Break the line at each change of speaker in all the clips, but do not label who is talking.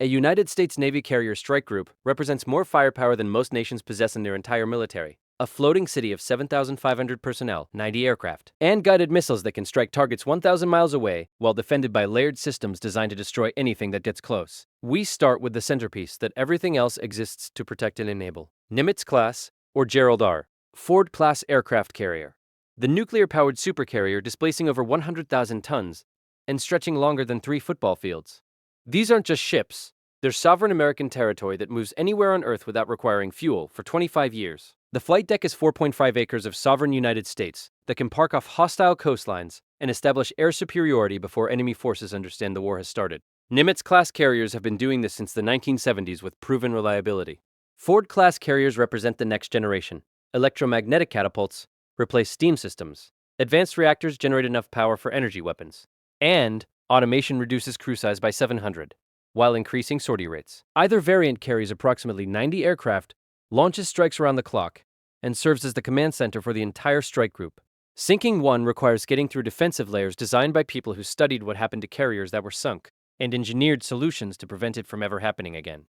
A United States Navy carrier strike group represents more firepower than most nations possess in their entire military. A floating city of 7,500 personnel, 90 aircraft, and guided missiles that can strike targets 1,000 miles away while defended by layered systems designed to destroy anything that gets close. We start with the centerpiece that everything else exists to protect and enable. Nimitz-class, or Gerald R. Ford-class aircraft carrier. The nuclear-powered supercarrier displacing over 100,000 tons and stretching longer than 3 football fields. These aren't just ships. They're sovereign American territory that moves anywhere on Earth without requiring fuel for 25 years. The flight deck is 4.5 acres of sovereign United States that can park off hostile coastlines and establish air superiority before enemy forces understand the war has started. Nimitz-class carriers have been doing this since the 1970s with proven reliability. Ford-class carriers represent the next generation. Electromagnetic catapults replace steam systems. Advanced reactors generate enough power for energy weapons. And automation reduces crew size by 700, while increasing sortie rates. Either variant carries approximately 90 aircraft, launches strikes around the clock, and serves as the command center for the entire strike group. Sinking one requires getting through defensive layers designed by people who studied what happened to carriers that were sunk, and engineered solutions to prevent it from ever happening again.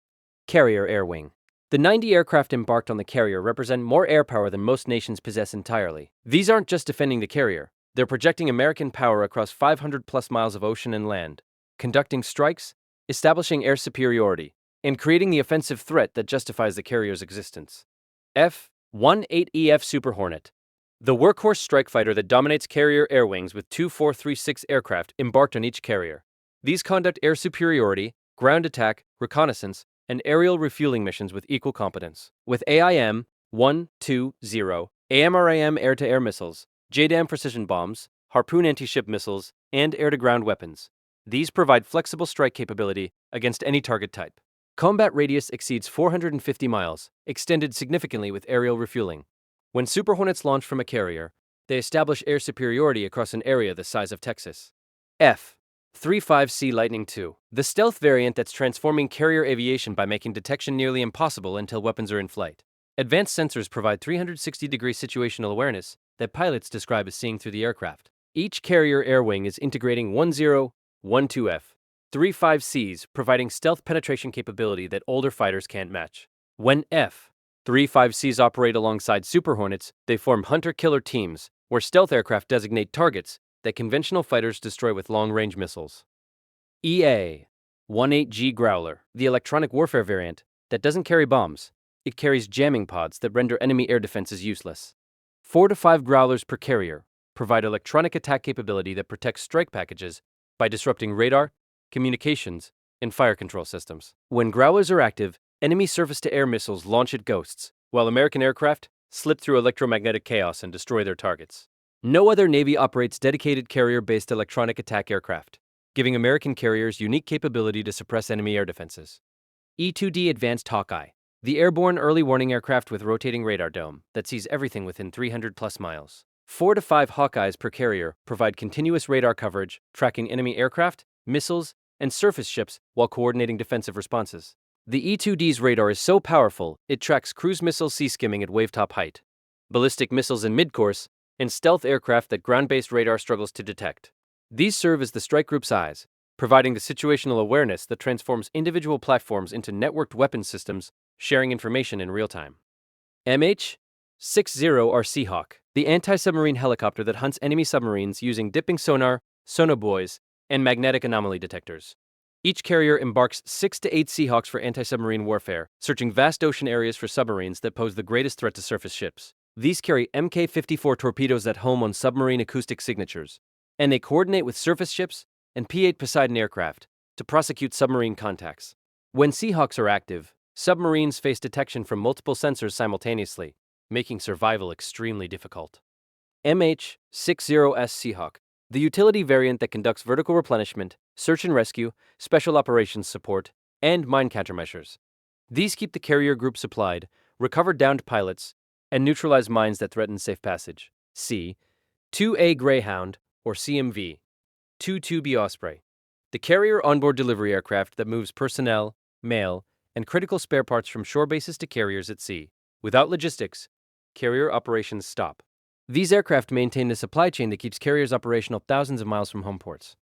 Carrier Air Wing. The 90 aircraft embarked on the carrier represent more air power than most nations possess entirely. These aren't just defending the carrier. They're projecting American power across 500-plus miles of ocean and land, conducting strikes, establishing air superiority, and creating the offensive threat that justifies the carrier's existence. F-18EF Super Hornet. The workhorse strike fighter that dominates carrier air wings with 2 436 aircraft embarked on each carrier. These conduct air superiority, ground attack, reconnaissance, and aerial refueling missions with equal competence. With AIM-120, AMRAM air-to-air missiles, JDAM precision bombs, Harpoon anti-ship missiles, and air-to-ground weapons. These provide flexible strike capability against any target type. Combat radius exceeds 450 miles, extended significantly with aerial refueling. When Super Hornets launch from a carrier, they establish air superiority across an area the size of Texas. F-35C Lightning II. The stealth variant that's transforming carrier aviation by making detection nearly impossible until weapons are in flight. Advanced sensors provide 360-degree situational awareness that pilots describe as seeing through the aircraft. Each carrier air wing is integrating 1012F, 35Cs, providing stealth penetration capability that older fighters can't match. When F-35Cs operate alongside Super Hornets, they form hunter-killer teams, where stealth aircraft designate targets that conventional fighters destroy with long-range missiles. EA-18G Growler, the electronic warfare variant that doesn't carry bombs. It carries jamming pods that render enemy air defenses useless. 4 to 5 Growlers per carrier provide electronic attack capability that protects strike packages by disrupting radar, communications, and fire control systems. When Growlers are active, enemy surface-to-air missiles launch at ghosts, while American aircraft slip through electromagnetic chaos and destroy their targets. No other Navy operates dedicated carrier-based electronic attack aircraft, giving American carriers unique capability to suppress enemy air defenses. E-2D Advanced Hawkeye. The airborne early warning aircraft with rotating radar dome that sees everything within 300-plus miles. 4 to 5 Hawkeyes per carrier provide continuous radar coverage, tracking enemy aircraft, missiles, and surface ships while coordinating defensive responses. The E-2D's radar is so powerful, it tracks cruise missile sea skimming at wavetop height, ballistic missiles in mid-course, and stealth aircraft that ground-based radar struggles to detect. These serve as the strike group's eyes, providing the situational awareness that transforms individual platforms into networked weapon systems, sharing information in real time. MH-60R Seahawk, the anti-submarine helicopter that hunts enemy submarines using dipping sonar, sonobuoys, and magnetic anomaly detectors. Each carrier embarks 6 to 8 Seahawks for anti-submarine warfare, searching vast ocean areas for submarines that pose the greatest threat to surface ships. These carry Mk-54 torpedoes at home on submarine acoustic signatures, and they coordinate with surface ships and P-8 Poseidon aircraft to prosecute submarine contacts. When Seahawks are active, submarines face detection from multiple sensors simultaneously, making survival extremely difficult. MH-60S Seahawk, the utility variant that conducts vertical replenishment, search and rescue, special operations support, and mine countermeasures. These keep the carrier group supplied, recover downed pilots, and neutralize mines that threaten safe passage. C. 2A Greyhound, or CMV. 2B Osprey, the carrier onboard delivery aircraft that moves personnel, mail, and critical spare parts from shore bases to carriers at sea. Without logistics, carrier operations stop. These aircraft maintain a supply chain that keeps carriers operational thousands of miles from home ports.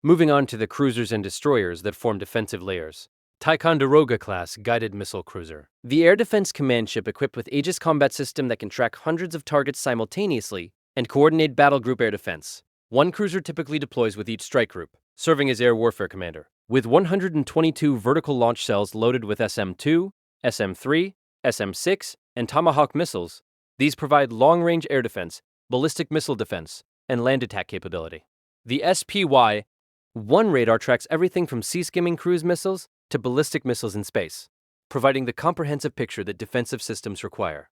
Moving on to the cruisers and destroyers that form defensive layers. Ticonderoga-class guided missile cruiser. The air defense command ship equipped with Aegis combat system that can track hundreds of targets simultaneously and coordinate battle group air defense. One cruiser typically deploys with each strike group, serving as air warfare commander. With 122 vertical launch cells loaded with SM-2, SM-3, SM-6, and Tomahawk missiles, these provide long-range air defense, ballistic missile defense, and land attack capability. The SPY-1 radar tracks everything from sea-skimming cruise missiles to ballistic missiles in space, providing the comprehensive picture that defensive systems require.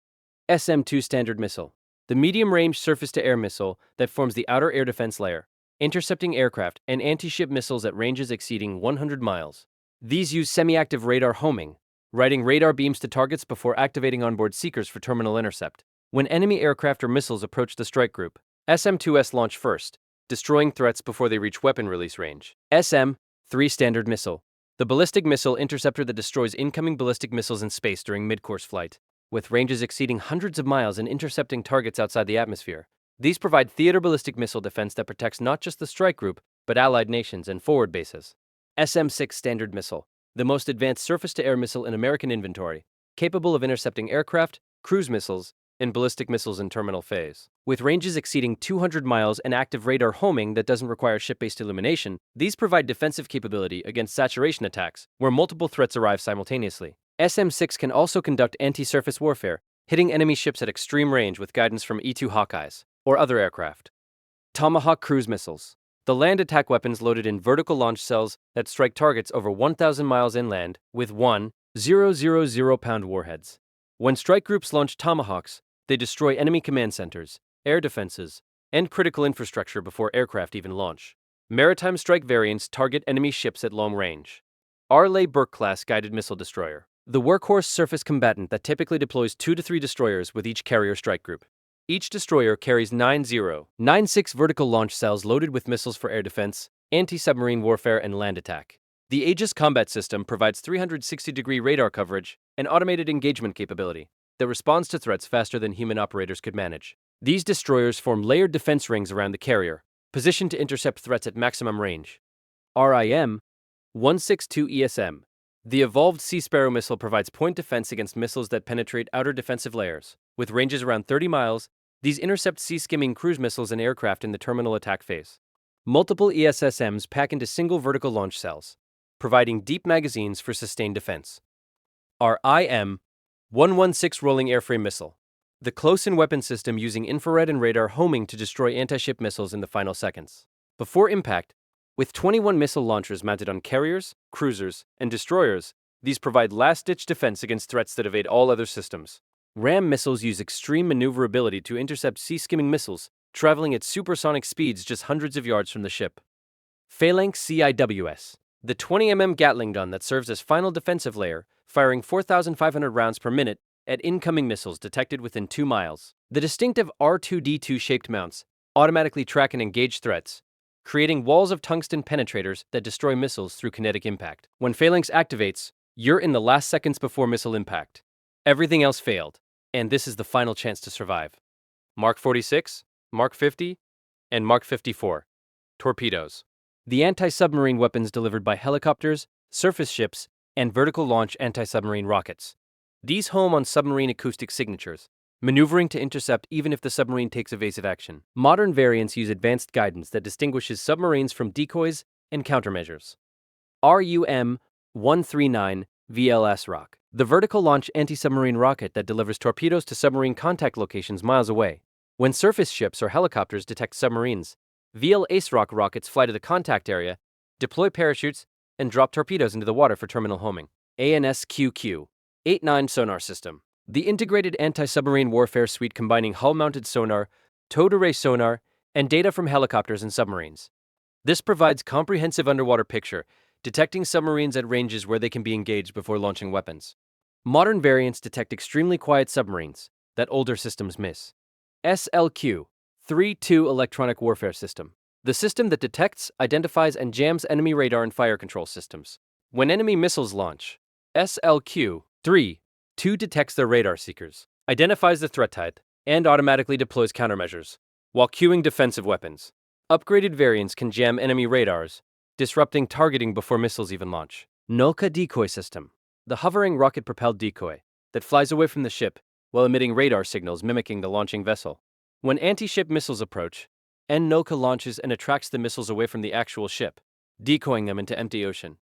SM-2 Standard Missile, the medium-range surface-to-air missile that forms the outer air defense layer, intercepting aircraft and anti-ship missiles at ranges exceeding 100 miles. These use semi-active radar homing, riding radar beams to targets before activating onboard seekers for terminal intercept. When enemy aircraft or missiles approach the strike group, SM-2S launch first, destroying threats before they reach weapon release range. SM-3 Standard Missile, the ballistic missile interceptor that destroys incoming ballistic missiles in space during mid-course flight, with ranges exceeding hundreds of miles and intercepting targets outside the atmosphere. These provide theater ballistic missile defense that protects not just the strike group, but allied nations and forward bases. SM-6 Standard Missile, the most advanced surface-to-air missile in American inventory, capable of intercepting aircraft, cruise missiles, and ballistic missiles in terminal phase. With ranges exceeding 200 miles and active radar homing that doesn't require ship-based illumination, these provide defensive capability against saturation attacks, where multiple threats arrive simultaneously. SM-6 can also conduct anti-surface warfare, hitting enemy ships at extreme range with guidance from E-2 Hawkeyes or other aircraft. Tomahawk cruise missiles, the land attack weapons loaded in vertical launch cells that strike targets over 1,000 miles inland with 1,000-pound warheads. When strike groups launch Tomahawks, they destroy enemy command centers, air defenses, and critical infrastructure before aircraft even launch. Maritime strike variants target enemy ships at long range. Arleigh Burke class guided missile destroyer, the workhorse surface combatant that typically deploys 2 to 3 destroyers with each carrier strike group. Each destroyer carries 96 vertical launch cells loaded with missiles for air defense, anti-submarine warfare, and land attack. The Aegis combat system provides 360-degree radar coverage and automated engagement capability that responds to threats faster than human operators could manage. These destroyers form layered defense rings around the carrier, positioned to intercept threats at maximum range. RIM-162 ESM. The evolved Sea Sparrow missile provides point defense against missiles that penetrate outer defensive layers. With ranges around 30 miles, these intercept sea-skimming cruise missiles and aircraft in the terminal attack phase. Multiple ESSMs pack into single vertical launch cells, providing deep magazines for sustained defense. RIM-116 Rolling Airframe Missile, the close-in weapon system using infrared and radar homing to destroy anti-ship missiles in the final seconds. Before impact, with 21 missile launchers mounted on carriers, cruisers, and destroyers, these provide last-ditch defense against threats that evade all other systems. RAM missiles use extreme maneuverability to intercept sea-skimming missiles, traveling at supersonic speeds just hundreds of yards from the ship. Phalanx CIWS, the 20mm Gatling gun that serves as final defensive layer, firing 4,500 rounds per minute at incoming missiles detected within 2 miles. The distinctive R2D2-shaped mounts automatically track and engage threats, creating walls of tungsten penetrators that destroy missiles through kinetic impact. When Phalanx activates, you're in the last seconds before missile impact. Everything else failed, and this is the final chance to survive. Mark 46, Mark 50, and Mark 54. Torpedoes. The anti-submarine weapons delivered by helicopters, surface ships, and vertical launch anti-submarine rockets. These home on submarine acoustic signatures, maneuvering to intercept even if the submarine takes evasive action. Modern variants use advanced guidance that distinguishes submarines from decoys and countermeasures. RUM-139 VLS Rock, the vertical launch anti-submarine rocket that delivers torpedoes to submarine contact locations miles away. When surface ships or helicopters detect submarines, VL Ace Rock rockets fly to the contact area, deploy parachutes, and drop torpedoes into the water for terminal homing. ANSQQ-89 Sonar System, the integrated anti-submarine warfare suite combining hull-mounted sonar, towed array sonar, and data from helicopters and submarines. This provides comprehensive underwater picture, detecting submarines at ranges where they can be engaged before launching weapons. Modern variants detect extremely quiet submarines that older systems miss. SLQ-32 Electronic Warfare System, the system that detects, identifies, and jams enemy radar and fire control systems. When enemy missiles launch, SLQ-32 detects their radar seekers, identifies the threat type, and automatically deploys countermeasures, while queuing defensive weapons. Upgraded variants can jam enemy radars, disrupting targeting before missiles even launch. Nolka decoy system. The hovering rocket-propelled decoy that flies away from the ship while emitting radar signals mimicking the launching vessel. When anti-ship missiles approach, Nolka launches and attracts the missiles away from the actual ship, decoying them into empty ocean.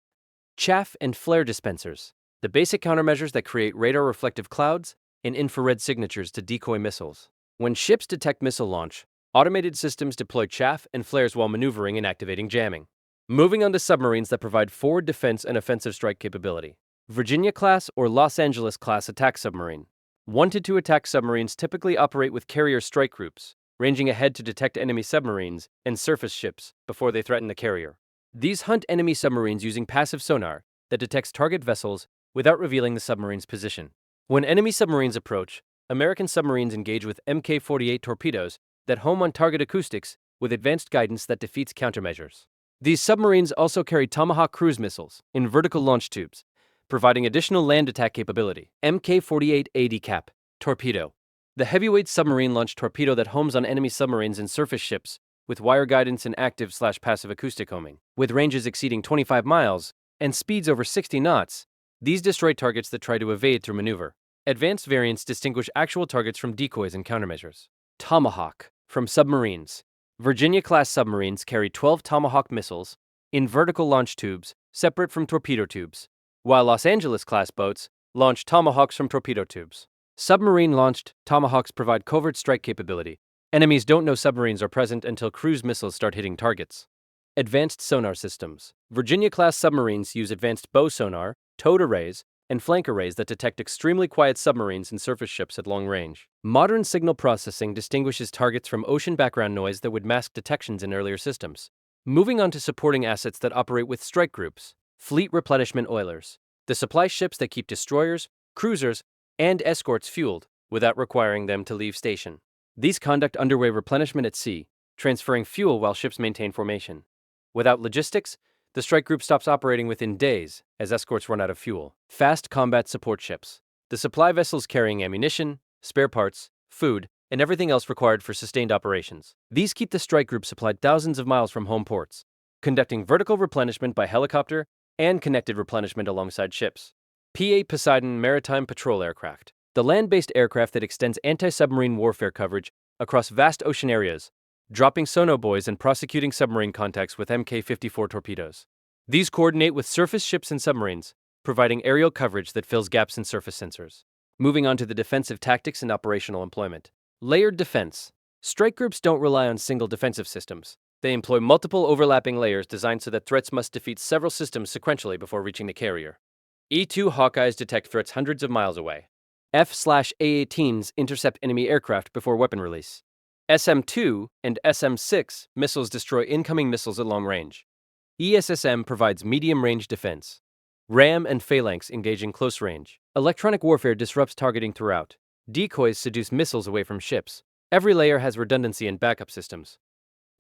Chaff and flare dispensers. The basic countermeasures that create radar-reflective clouds and infrared signatures to decoy missiles. When ships detect missile launch, automated systems deploy chaff and flares while maneuvering and activating jamming. Moving on to submarines that provide forward defense and offensive strike capability. Virginia-class or Los Angeles-class attack submarine. Wanted to attack submarines typically operate with carrier strike groups, ranging ahead to detect enemy submarines and surface ships before they threaten the carrier. These hunt enemy submarines using passive sonar that detects target vessels without revealing the submarine's position. When enemy submarines approach, American submarines engage with Mk-48 torpedoes that home on target acoustics with advanced guidance that defeats countermeasures. These submarines also carry Tomahawk cruise missiles in vertical launch tubes, providing additional land attack capability. Mk-48 AD-cap torpedo. The heavyweight submarine-launched torpedo that homes on enemy submarines and surface ships with wire guidance and active/passive acoustic homing. With ranges exceeding 25 miles and speeds over 60 knots, these destroy targets that try to evade through maneuver. Advanced variants distinguish actual targets from decoys and countermeasures. Tomahawk from submarines. Virginia-class submarines carry 12 Tomahawk missiles in vertical launch tubes separate from torpedo tubes, while Los Angeles-class boats launch Tomahawks from torpedo tubes. Submarine-launched Tomahawks provide covert strike capability. Enemies don't know submarines are present until cruise missiles start hitting targets. Advanced sonar systems. Virginia-class submarines use advanced bow sonar, towed arrays, and flank arrays that detect extremely quiet submarines and surface ships at long range. Modern signal processing distinguishes targets from ocean background noise that would mask detections in earlier systems. Moving on to supporting assets that operate with strike groups. Fleet replenishment oilers. The supply ships that keep destroyers, cruisers, and escorts fueled without requiring them to leave station. These conduct underway replenishment at sea, transferring fuel while ships maintain formation. Without logistics, the strike group stops operating within days as escorts run out of fuel. Fast combat support ships. The supply vessels carrying ammunition, spare parts, food, and everything else required for sustained operations. These keep the strike group supplied thousands of miles from home ports, conducting vertical replenishment by helicopter and connected replenishment alongside ships. P-8 Poseidon maritime patrol aircraft. The land-based aircraft that extends anti-submarine warfare coverage across vast ocean areas, dropping sonobuoys and prosecuting submarine contacts with Mk-54 torpedoes. These coordinate with surface ships and submarines, providing aerial coverage that fills gaps in surface sensors. Moving on to the defensive tactics and operational employment. Layered defense. Strike groups don't rely on single defensive systems. They employ multiple overlapping layers designed so that threats must defeat several systems sequentially before reaching the carrier. E-2 Hawkeyes detect threats hundreds of miles away. F/A-18s intercept enemy aircraft before weapon release. SM-2 and SM-6 missiles destroy incoming missiles at long range. ESSM provides medium-range defense. RAM and phalanx engage in close range. Electronic warfare disrupts targeting throughout. Decoys seduce missiles away from ships. Every layer has redundancy and backup systems.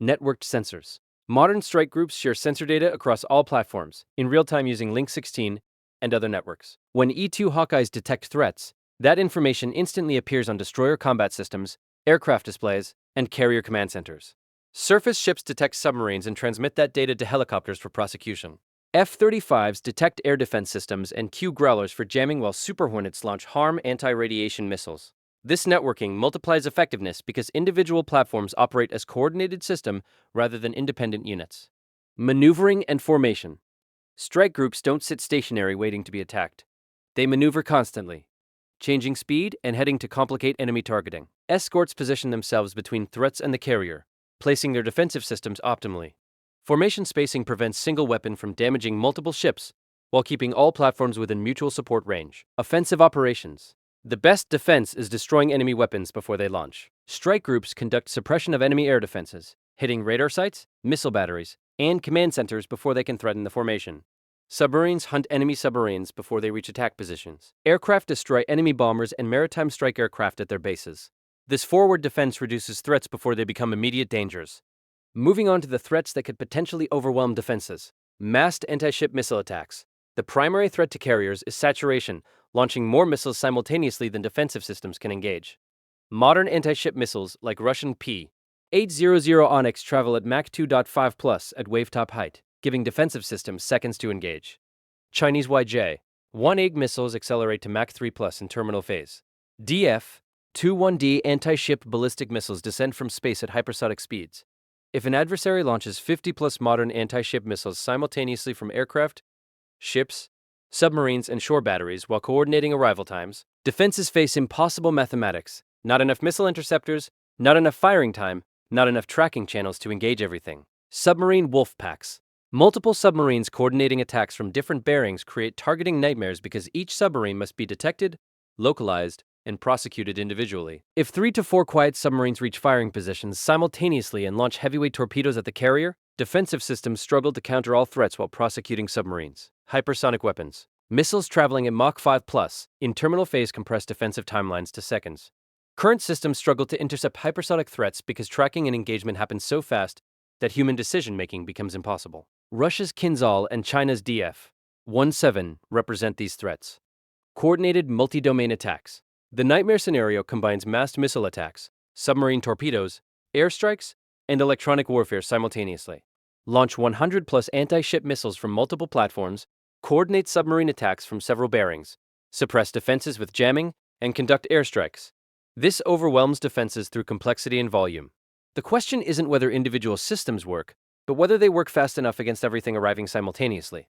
Networked sensors. Modern strike groups share sensor data across all platforms, in real time using Link 16 and other networks. When E-2 Hawkeyes detect threats, that information instantly appears on destroyer combat systems, aircraft displays, and carrier command centers. Surface ships detect submarines and transmit that data to helicopters for prosecution. F-35s detect air defense systems and cue Growlers for jamming while Super Hornets launch HARM anti-radiation missiles. This networking multiplies effectiveness because individual platforms operate as coordinated system rather than independent units. Maneuvering and formation. Strike groups don't sit stationary waiting to be attacked. They maneuver constantly, changing speed and heading to complicate enemy targeting. Escorts position themselves between threats and the carrier, placing their defensive systems optimally. Formation spacing prevents single weapon from damaging multiple ships while keeping all platforms within mutual support range. Offensive operations. The best defense is destroying enemy weapons before they launch. Strike groups conduct suppression of enemy air defenses, hitting radar sites, missile batteries, and command centers before they can threaten the formation. Submarines hunt enemy submarines before they reach attack positions. Aircraft destroy enemy bombers and maritime strike aircraft at their bases. This forward defense reduces threats before they become immediate dangers. Moving on to the threats that could potentially overwhelm defenses. Massed anti-ship missile attacks. The primary threat to carriers is saturation, launching more missiles simultaneously than defensive systems can engage. Modern anti-ship missiles, like Russian P-800 Onyx, travel at Mach 2.5+ at wavetop height, giving defensive systems seconds to engage. Chinese YJ-18 missiles accelerate to Mach 3+ in terminal phase. DF-21D anti-ship ballistic missiles descend from space at hypersonic speeds. If an adversary launches 50+ modern anti-ship missiles simultaneously from aircraft, ships, submarines, and shore batteries while coordinating arrival times, defenses face impossible mathematics. Not enough missile interceptors, not enough firing time, not enough tracking channels to engage everything. Submarine wolf packs. Multiple submarines coordinating attacks from different bearings create targeting nightmares because each submarine must be detected, localized, and prosecuted individually. If 3 to 4 quiet submarines reach firing positions simultaneously and launch heavyweight torpedoes at the carrier, defensive systems struggle to counter all threats while prosecuting submarines. Hypersonic weapons. Missiles traveling at Mach 5+ in terminal phase compress defensive timelines to seconds. Current systems struggle to intercept hypersonic threats because tracking and engagement happen so fast that human decision-making becomes impossible. Russia's Kinzhal and China's DF-17 represent these threats. Coordinated multi-domain attacks. The nightmare scenario combines massed missile attacks, submarine torpedoes, airstrikes, and electronic warfare simultaneously. Launch 100+ anti-ship missiles from multiple platforms, coordinate submarine attacks from several bearings, suppress defenses with jamming, and conduct airstrikes. This overwhelms defenses through complexity and volume. The question isn't whether individual systems work, but whether they work fast enough against everything arriving simultaneously.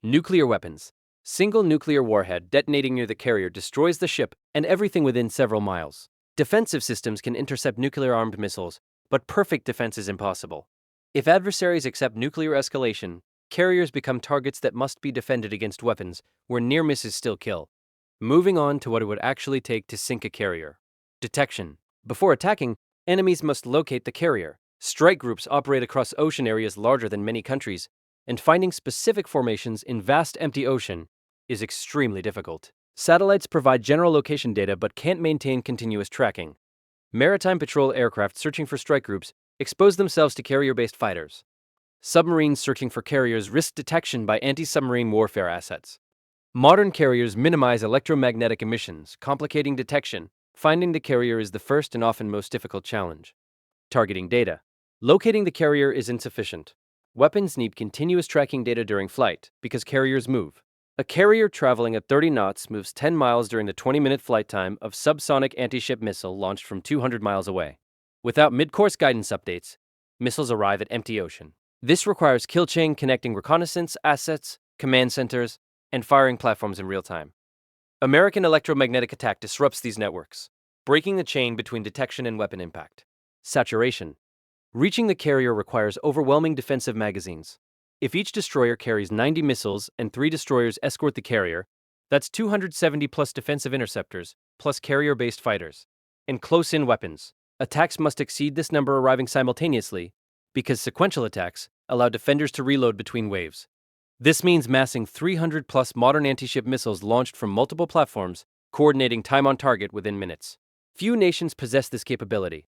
Nuclear weapons. Single nuclear warhead detonating near the carrier destroys the ship and everything within several miles. Defensive systems can intercept nuclear-armed missiles, but perfect defense is impossible. If adversaries accept nuclear escalation, carriers become targets that must be defended against weapons where near misses still kill. Moving on to what it would actually take to sink a carrier. Detection. Before attacking, enemies must locate the carrier. Strike groups operate across ocean areas larger than many countries, and finding specific formations in vast empty ocean is extremely difficult. Satellites provide general location data but can't maintain continuous tracking. Maritime patrol aircraft searching for strike groups expose themselves to carrier-based fighters. Submarines searching for carriers risk detection by anti-submarine warfare assets. Modern carriers minimize electromagnetic emissions, complicating detection. Finding the carrier is the first and often most difficult challenge. Targeting data. Locating the carrier is insufficient. Weapons need continuous tracking data during flight because carriers move. A carrier traveling at 30 knots moves 10 miles during the 20-minute flight time of subsonic anti-ship missile launched from 200 miles away. Without mid-course guidance updates, missiles arrive at empty ocean. This requires kill chain connecting reconnaissance assets, command centers, and firing platforms in real time. American electromagnetic attack disrupts these networks, breaking the chain between detection and weapon impact. Saturation. Reaching the carrier requires overwhelming defensive magazines. If each destroyer carries 90 missiles and 3 destroyers escort the carrier, that's 270+ defensive interceptors, plus carrier-based fighters. And close-in weapons. Attacks must exceed this number arriving simultaneously, because sequential attacks allow defenders to reload between waves. This means massing 300+ modern anti-ship missiles launched from multiple platforms, coordinating time on target within minutes. Few nations possess this capability,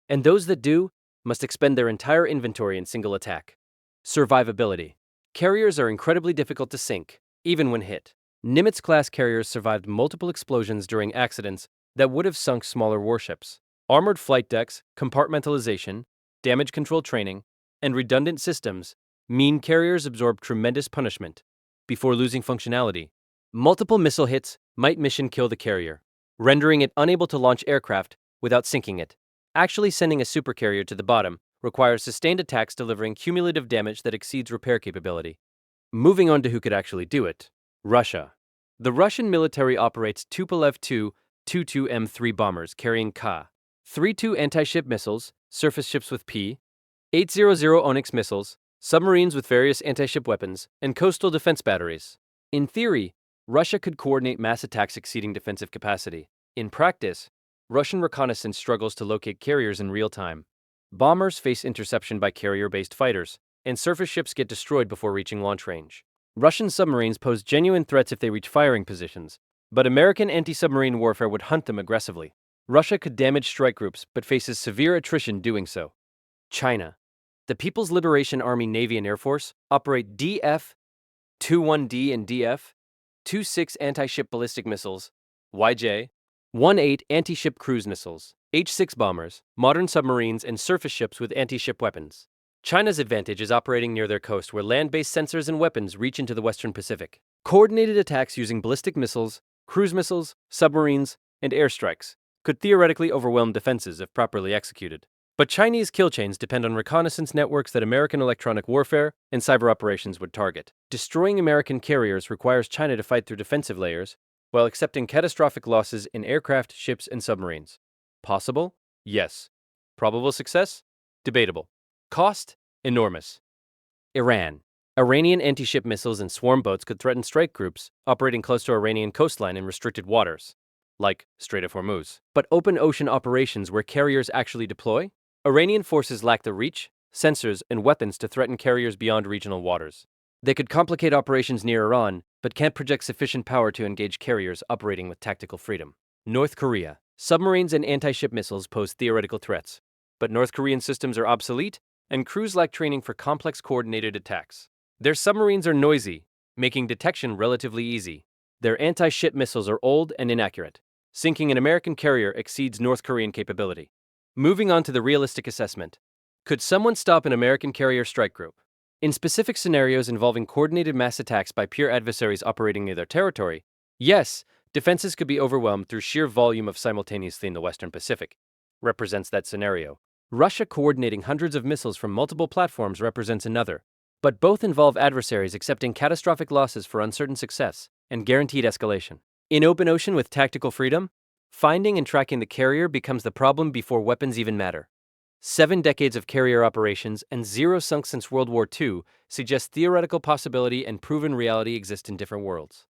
and those that do must expend their entire inventory in single attack. Survivability. Carriers are incredibly difficult to sink, even when hit. Nimitz-class carriers survived multiple explosions during accidents that would have sunk smaller warships. Armored flight decks, compartmentalization, damage control training, and redundant systems mean carriers absorb tremendous punishment before losing functionality. Multiple missile hits might mission kill the carrier, rendering it unable to launch aircraft without sinking it. Actually sending a supercarrier to the bottom requires sustained attacks delivering cumulative damage that exceeds repair capability. Moving on to who could actually do it. Russia. The Russian military operates Tupolev Tu-22M3 bombers carrying Ka-32 anti-ship missiles, surface ships with P-800 Onyx missiles, submarines with various anti-ship weapons, and coastal defense batteries. In theory, Russia could coordinate mass attacks exceeding defensive capacity. In practice, Russian reconnaissance struggles to locate carriers in real time. Bombers face interception by carrier-based fighters, and surface ships get destroyed before reaching launch range. Russian submarines pose genuine threats if they reach firing positions, but American anti-submarine warfare would hunt them aggressively. Russia could damage strike groups, but faces severe attrition doing so. China. The People's Liberation Army Navy and Air Force operate DF-21D and DF-26 anti-ship ballistic missiles, YJ-18 anti-ship cruise missiles, H-6 bombers, modern submarines, and surface ships with anti-ship weapons. China's advantage is operating near their coast where land-based sensors and weapons reach into the Western Pacific. Coordinated attacks using ballistic missiles, cruise missiles, submarines, and airstrikes could theoretically overwhelm defenses if properly executed. But Chinese kill chains depend on reconnaissance networks that American electronic warfare and cyber operations would target. Destroying American carriers requires China to fight through defensive layers, while accepting catastrophic losses in aircraft, ships, and submarines. Possible? Yes. Probable success? Debatable. Cost? Enormous. Iran. Iranian anti-ship missiles and swarm boats could threaten strike groups operating close to Iranian coastline in restricted waters, like Strait of Hormuz. But open ocean operations where carriers actually deploy? Iranian forces lack the reach, sensors, and weapons to threaten carriers beyond regional waters. They could complicate operations near Iran, but can't project sufficient power to engage carriers operating with tactical freedom. North Korea. Submarines and anti-ship missiles pose theoretical threats, but North Korean systems are obsolete, and crews lack training for complex coordinated attacks. Their submarines are noisy, making detection relatively easy. Their anti-ship missiles are old and inaccurate. Sinking an American carrier exceeds North Korean capability. Moving on to the realistic assessment. Could someone stop an American carrier strike group? In specific scenarios involving coordinated mass attacks by pure adversaries operating near their territory, yes, defenses could be overwhelmed through sheer volume of simultaneously in the Western Pacific. Represents that scenario. Russia coordinating hundreds of missiles from multiple platforms represents another. But both involve adversaries accepting catastrophic losses for uncertain success and guaranteed escalation. In open ocean with tactical freedom, finding and tracking the carrier becomes the problem before weapons even matter. 7 decades of carrier operations and 0 sunk since World War II suggest theoretical possibility and proven reality exist in different worlds.